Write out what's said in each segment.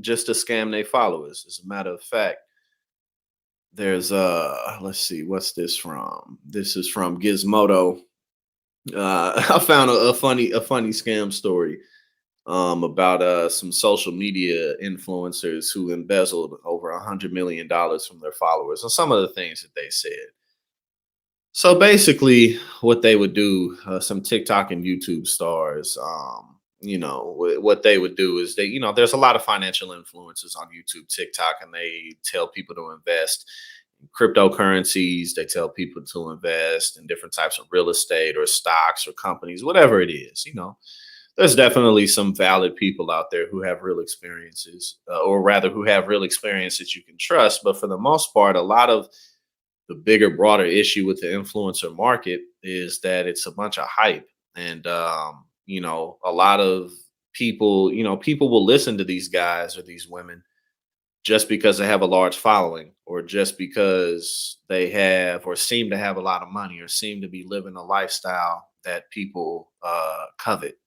just to scam their followers. As a matter of fact, there's let's see, what's this from? This is from Gizmodo. I found a funny scam story about some social media influencers who embezzled over $100 million from their followers and some of the things that they said. So basically, what they would do, some TikTok and YouTube stars, what they would do is there's a lot of financial influencers on YouTube, TikTok, and they tell people to invest in cryptocurrencies. They tell people to invest in different types of real estate or stocks or companies, whatever it is. There's definitely some valid people out there who have real experiences, or rather, who have real experience that you can trust. But for the most part, a lot of the bigger, broader issue with the influencer market is that it's a bunch of hype. And, a lot of people, people will listen to these guys or these women just because they have a large following, or just because they have or seem to have a lot of money, or seem to be living a lifestyle that people covet.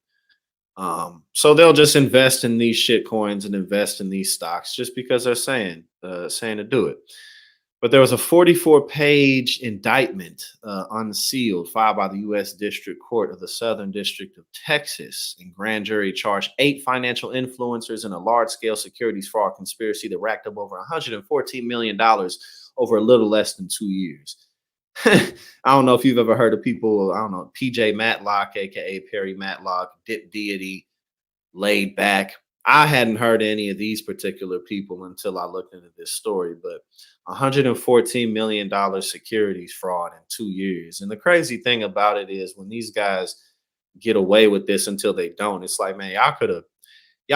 So they'll just invest in these shit coins and invest in these stocks just because they're saying to do it. But there was a 44-page indictment, unsealed, filed by the U.S. District Court of the Southern District of Texas. And grand jury charged 8 financial influencers in a large-scale securities fraud conspiracy that racked up over $114 million over a little less than 2 years. I don't know if you've ever heard of people, I don't know, PJ Matlock, aka Perry Matlock, Dip Deity, Laid Back. I hadn't heard any of these particular people until I looked into this story, but $114 million securities fraud in 2 years. And the crazy thing about it is, when these guys get away with this until they don't, it's like, man, y'all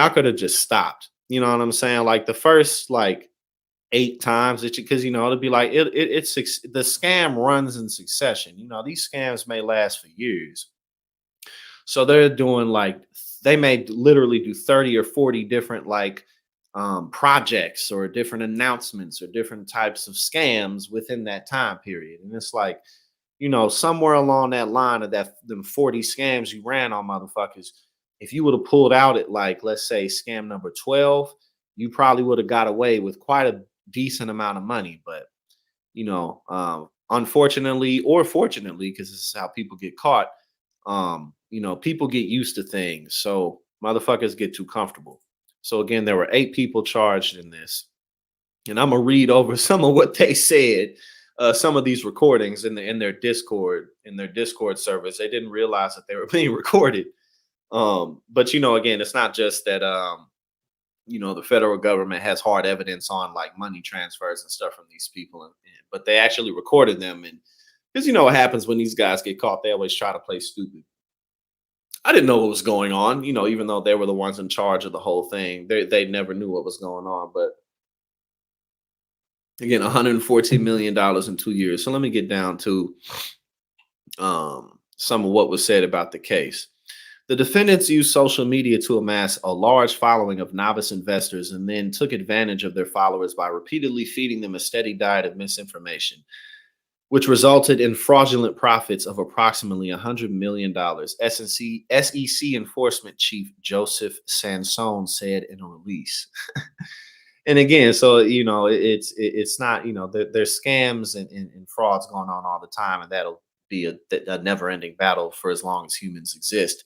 could have just stopped. You know what I'm saying? Like the first 8 times that because it'll be like the scam runs in succession. These scams may last for years. So they're doing they may literally do 30 or 40 different projects or different announcements or different types of scams within that time period. And it's like, somewhere along that line of them 40 scams you ran on motherfuckers, if you would have pulled out at let's say scam number 12, you probably would have got away with quite a decent amount of money. But unfortunately or fortunately, because this is how people get caught, people get used to things, so motherfuckers get too comfortable. So again, there were 8 people charged in this, and I'm gonna read over some of what they said. Some of these recordings in their Discord servers. They didn't realize that they were being recorded. But again, it's not just that the federal government has hard evidence on money transfers and stuff from these people, but they actually recorded them. And because what happens when these guys get caught, they always try to play stupid. I didn't know what was going on, even though they were the ones in charge of the whole thing. They never knew what was going on. But again, $114 million in 2 years. So let me get down to some of what was said about the case. The defendants used social media to amass a large following of novice investors, and then took advantage of their followers by repeatedly feeding them a steady diet of misinformation, which resulted in fraudulent profits of approximately $100 million, SEC Enforcement Chief Joseph Sansone said in a release. And again, so it's not, there's scams and frauds going on all the time, and that'll be a never-ending battle for as long as humans exist.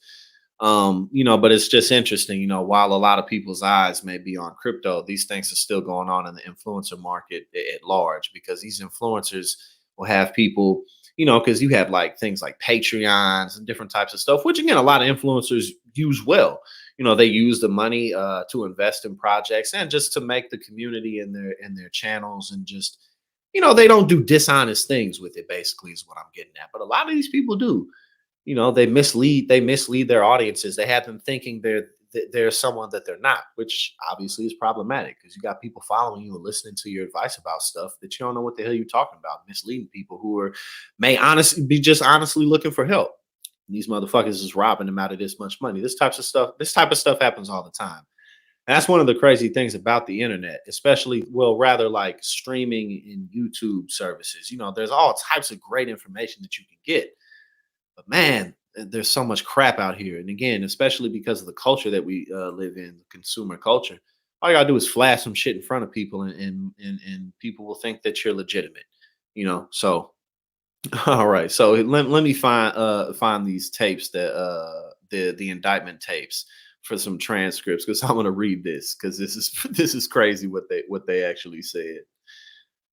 But it's just interesting, while a lot of people's eyes may be on crypto, these things are still going on in the influencer market at large, because these influencers will have people, because you have things like Patreons and different types of stuff, which again, a lot of influencers use well. They use the money to invest in projects and just to make the community in their channels, and just, they don't do dishonest things with it, basically, is what I'm getting at. But a lot of these people do. They mislead their audiences. They have them thinking they're someone that they're not, which obviously is problematic, because you got people following you and listening to your advice about stuff that you don't know what the hell you're talking about, misleading people who may honestly be just honestly looking for help. And these motherfuckers is robbing them out of this much money. This type of stuff happens all the time. And that's one of the crazy things about the internet, especially, well, rather streaming in YouTube services. There's all types of great information that you can get. But man, there's so much crap out here. And again, especially because of the culture that we live in, the consumer culture, All you gotta do is flash some shit in front of people, and people will think that you're legitimate. So all right. So let me find these tapes that the indictment tapes for some transcripts because I'm gonna read this because this is this is crazy what they actually said.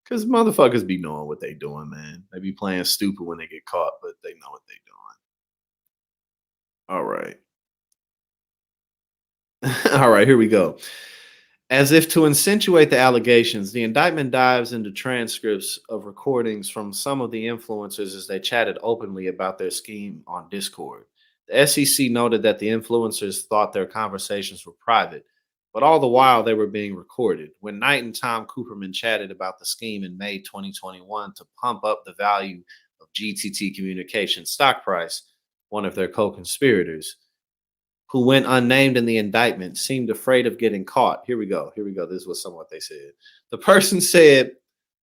Because motherfuckers be knowing what they doing, man. They be playing stupid when they get caught, but they know what they doing. All right. All right, here we go. As if to accentuate the allegations, the indictment dives into transcripts of recordings from some of the influencers as they chatted openly about their scheme on Discord. The SEC noted that the influencers thought their conversations were private, but all the while they were being recorded. When Knight and Tom Cooperman chatted about the scheme in May 2021 to pump up the value of GTT Communications stock price, one of their co conspirators, who went unnamed in the indictment, seemed afraid of getting caught. Here we go. Here we go. This was somewhat they said. The person said,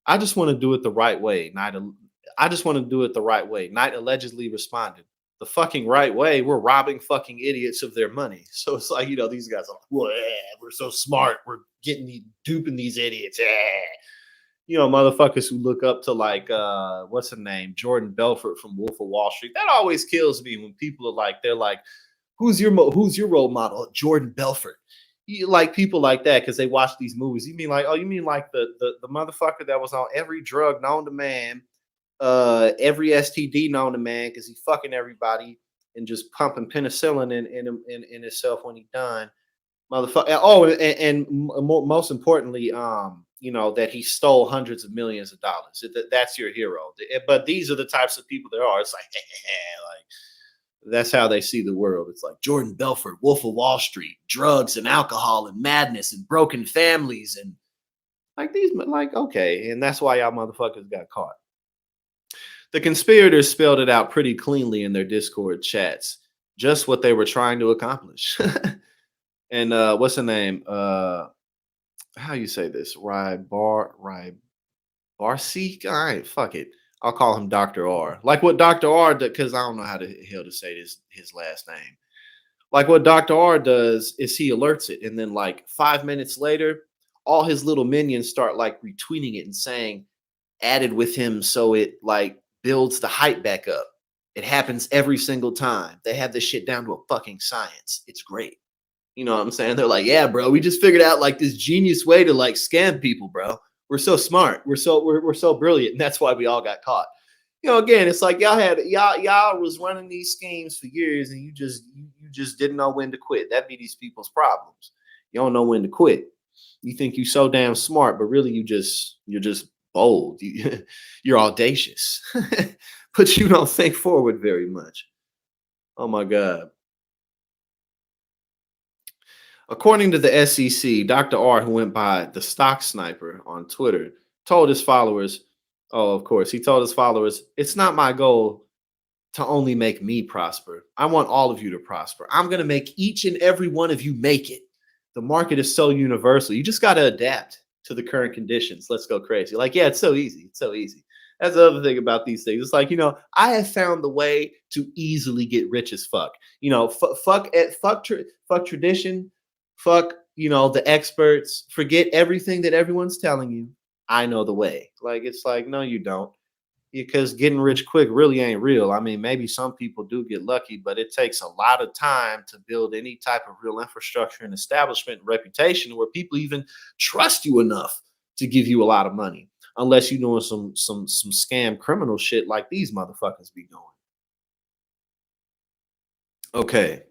I just want to do it the right way. I just want to do it the right way. Knight allegedly responded, the fucking right way? We're robbing fucking idiots of their money. So it's like, these guys are like, well, we're so smart. We're duping these idiots. Motherfuckers who look up to like, what's her name? Jordan Belfort from Wolf of Wall Street. That always kills me when people are like, they're like, who's your role model? Jordan Belfort. You like people like that because they watch these movies. You mean like the motherfucker that was on every drug known to man, every STD known to man because he fucking everybody and just pumping penicillin in himself when he done, motherfucker. Oh, and most importantly, that he stole hundreds of millions of dollars. That's your hero. But these are the types of people there are. It's like, like. That's how they see the world. It's like Jordan Belfort, Wolf of Wall Street, drugs and alcohol and madness and broken families and okay. And that's why y'all motherfuckers got caught. The conspirators spelled it out pretty cleanly in their Discord chats, just what they were trying to accomplish. And what's the name? How you say this? Barcy? All right, fuck it. I'll call him Dr. R. Like what Dr. R does, because I don't know how the hell to say his last name. Like what Dr. R does is he alerts it, and then like 5 minutes later, all his little minions start like retweeting it and saying added with him, so it like builds the hype back up. It happens every single time. They have this shit down to a fucking science. It's great. You know what I'm saying? They're like, yeah, bro, we just figured out like this genius way to like scam people, bro. We're so smart. We're so brilliant, and that's why we all got caught. Again, it's like y'all was running these schemes for years, and you just didn't know when to quit. That'd be these people's problems. You don't know when to quit. You think you're so damn smart, but really you're just bold. You're audacious, but you don't think forward very much. Oh my God. According to the SEC, Dr. R, who went by the Stock Sniper on Twitter, told his followers, he told his followers, it's not my goal to only make me prosper. I want all of you to prosper. I'm going to make each and every one of you make it. The market is so universal. You just got to adapt to the current conditions. Let's go crazy. Like, yeah, it's so easy. It's so easy. That's the other thing about these things. It's like, I have found the way to easily get rich as fuck. Fuck tradition. Fuck, the experts. Forget everything that everyone's telling you. I know the way. Like, it's like, no, you don't. Because getting rich quick really ain't real. I mean, maybe some people do get lucky, but it takes a lot of time to build any type of real infrastructure and establishment and reputation where people even trust you enough to give you a lot of money. Unless you're doing some scam criminal shit like these motherfuckers be doing. Okay.